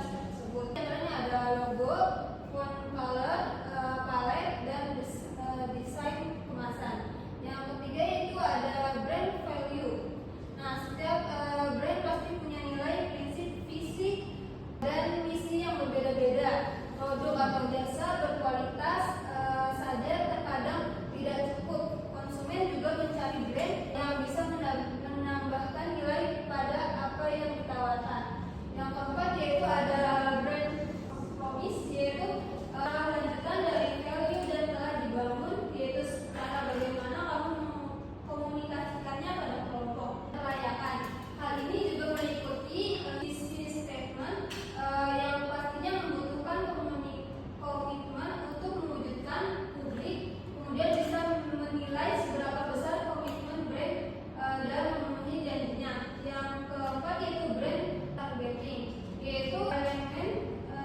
komoditas tersebut. Contohnya ada logo, font color, palet, dan desain kemasan. Yang ketiga itu ada brand value. Nah, setiap brand pasti punya nilai, prinsip, visi, dan misi yang berbeda-beda. Produk atau jasa berkualitas saja terkadang tidak cukup. Konsumen juga mencari brand yang bisa menambahkan nilai pada apa yang ditawarkan. Yang keempat yaitu ada brand promise, yaitu lanjutan dari value dan telah dibangun, yaitu cara bagaimana kamu mengkomunikasikannya pada kelompok. Kelayakan. Hal ini juga meliputi visi statement yang pastinya membutuhkan komitmen untuk mewujudkan publik, kemudian bisa menilai seberapa besar komitmen brand dalam memenuhi janjinya. Yang keempat yaitu brand targeting, yaitu elemen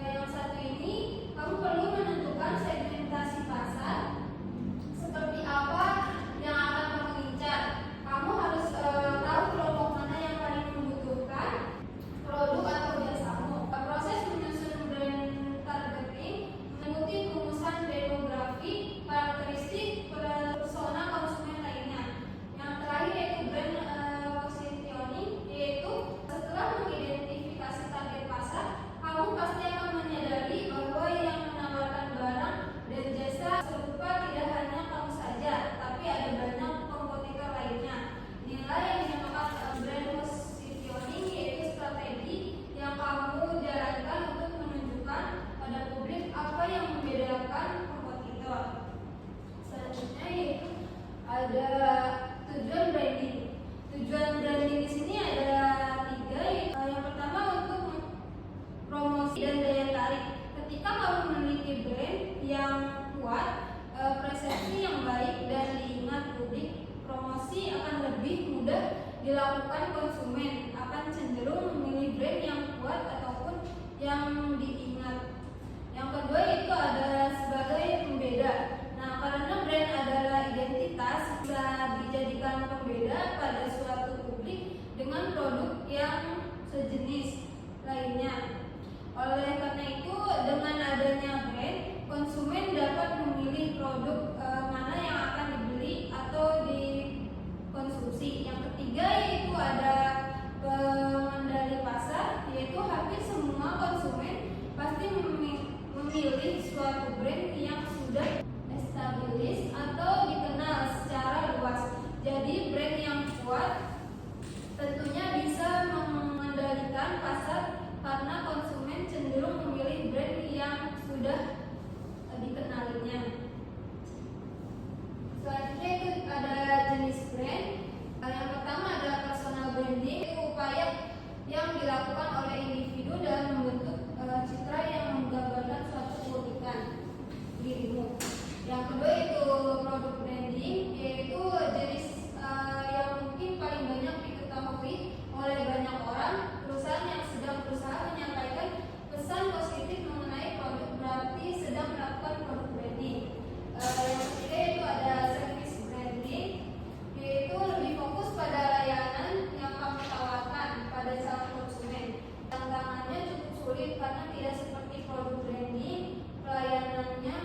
yang satu ini kamu perlu menentukan segmentasi pasar seperti apa yang akan kamu incar. Kamu harus tahu kelompok mana yang paling membutuhkan produk atau jasamu. Proses menyusun brand targeting mengikuti rumusan demografi, karakteristik, persona konsumen lainnya. Yang terakhir yaitu brand positioning, yaitu setelah mengidentifikasi target pasar, kamu pasti akan menyadari bahwa yang menawarkan barang dan jasa serupa tidak hanya kamu saja, tapi ada banyak kompetitor lainnya. Nilai yang dinamakan brand positioning yaitu strategi yang kamu jalankan untuk menunjukkan pada publik apa yang membedakan kompetitor. Selanjutnya yaitu ada tujuan branding. Tujuan branding di sini ada 3. Yang pertama untuk promosi dan daya tarik. Ketika kamu memiliki brand yang kuat, persepsi yang baik dan diingat publik, promosi akan lebih mudah dilakukan. Konsumen akan cenderung memilih brand yang kuat ataupun yang diingat. Yang kedua itu ada sebagai pembeda. Nah, karena brand adalah identitas, bisa dijadikan pembeda pada suatu publik dengan produk yang sejenis lainnya. Oleh karena itu, dengan adanya brand, konsumen dapat memilih produk mana yang akan dibeli atau dikonsumsi. Yang ketiga yaitu ada pengendali pasar, yaitu hampir semua konsumen pasti memilih suatu brand yang sudah established atau dikenal secara luas. Jadi brand yang kuat tentunya bisa mengendalikan pasar karena konsumen cenderung memilih brand yang sudah dikenalinya. Selanjutnya itu ada jenis brand. Yang pertama adalah personal branding, itu upaya yang dilakukan oleh individu dalam membentuk citra yang menggambarkan suatu keunikan dirimu. Yang kedua itu produk branding, yaitu jenis yang mungkin paling banyak diketahui oleh banyak orang. Perusahaan yang sedang berusaha menyampaikan pesan positif mengenai produk berarti sedang melakukan produk branding. Yang ketiga itu ada service branding, yaitu lebih fokus pada layanan yang kamu tawarkan pada calon konsumen. Tantangannya cukup sulit karena tidak seperti produk branding, pelayanannya